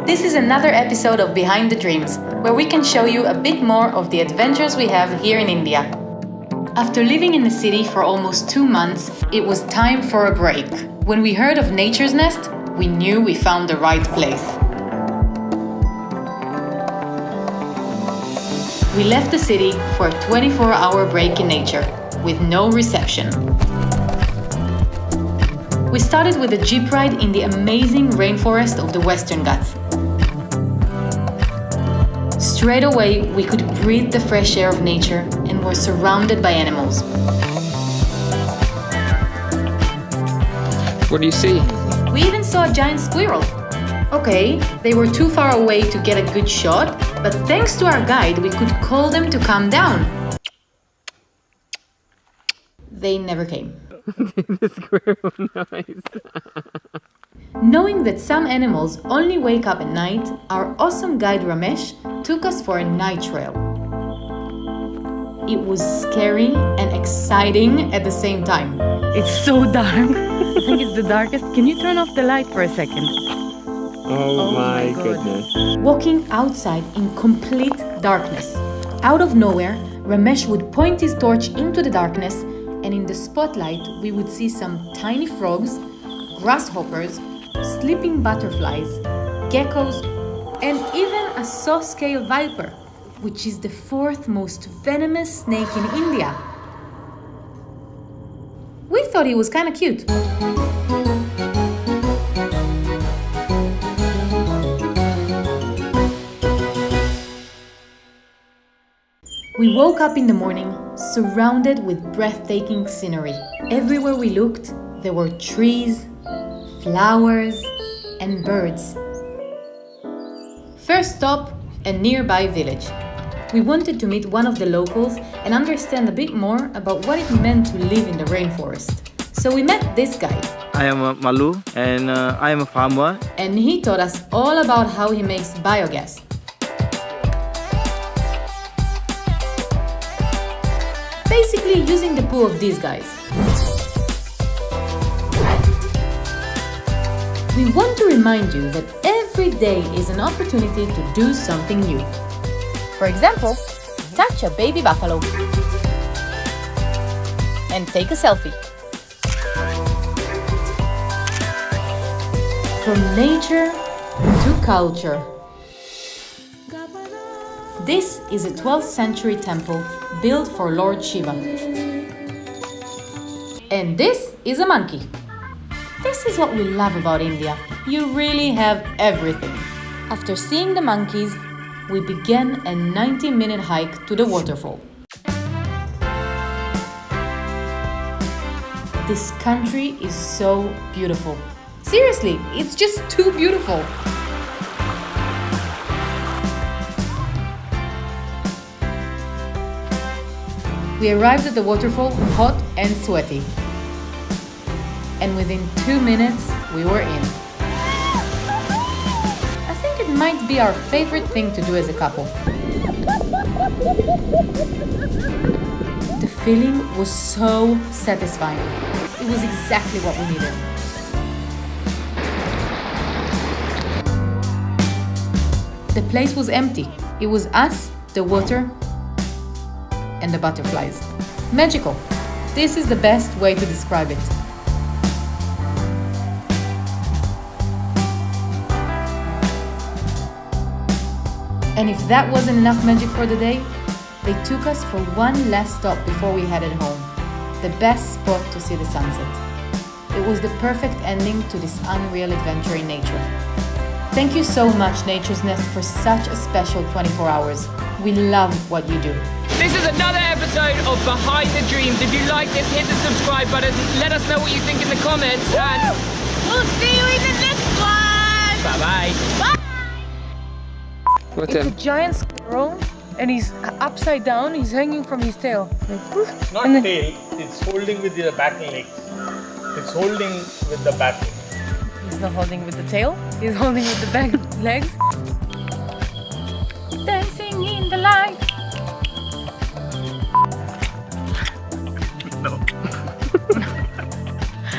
This is another episode of Behind the Dreams, where we can show you a bit more of the adventures we have here in India. After living in the city for almost 2 months, it was time for a break. When we heard of Nature's Nest, we knew we found the right place. We left the city for a 24-hour break in nature, with no reception. We started with a jeep ride in the amazing rainforest of the Western Ghats. Straight away, we could breathe the fresh air of nature and were surrounded by animals. What do you see? We even saw a giant squirrel. Okay, they were too far away to get a good shot, but thanks to our guide, we could call them to calm down. They never came. The squirrel noise. Knowing that some animals only wake up at night, our awesome guide Ramesh took us for a night trail. It was scary and exciting at the same time. It's so dark. I think it's the darkest. Can you turn off the light for a second? Oh my God. goodness. Walking outside in complete darkness. Out of nowhere, Ramesh would point his torch into the darkness, and in the spotlight we would see some tiny frogs, grasshoppers, sleeping butterflies, geckos, and even a saw-scale viper, which is the 4th most venomous snake in India. We thought he was kind of cute. We woke up in the morning, surrounded with breathtaking scenery. Everywhere we looked, there were trees, flowers, and birds. First stop, a nearby village. We wanted to meet one of the locals and understand a bit more about what it meant to live in the rainforest. So we met this guy. I am Malu and I am a farmer. And he taught us all about how he makes biogas. Basically using the poo of these guys. We want to remind you that every day is an opportunity to do something new. For example, touch a baby buffalo and take a selfie. From nature to culture. This is a 12th century temple built for Lord Shiva. And this is a monkey. This is what we love about India. You really have everything. After seeing the monkeys, we began a 90-minute hike to the waterfall. This country is so beautiful. Seriously, it's just too beautiful. We arrived at the waterfall hot and sweaty. And within 2 minutes, we were in. I think it might be our favorite thing to do as a couple. The feeling was so satisfying. It was exactly what we needed. The place was empty. It was us, the water, and the butterflies. Magical. This is the best way to describe it. And if that wasn't enough magic for the day, they took us for one last stop before we headed home. The best spot to see the sunset. It was the perfect ending to this unreal adventure in nature. Thank you so much, Nature's Nest, for such a special 24 hours. We love what you do. This is another episode of Behind the Dreams. If you like this, hit the subscribe button. Let us know what you think in the comments. And We'll see you in the next one! bye-bye. Bye! What's It's a that? giant squirrel and he's upside down. He's hanging from his tail. Not And then- tail, it's holding with the back legs. It's holding with the back legs. He's not holding with the tail. He's holding with the back legs. Dancing in the light. No.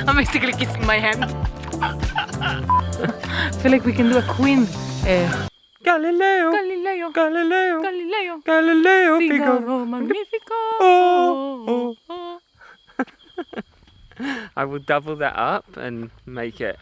I'm basically kissing my hand. I feel like we can do a Queen. Galileo, Galileo, Galileo, Galileo, Galileo, Figaro, Magnifico. Oh, oh. I will double that up and make it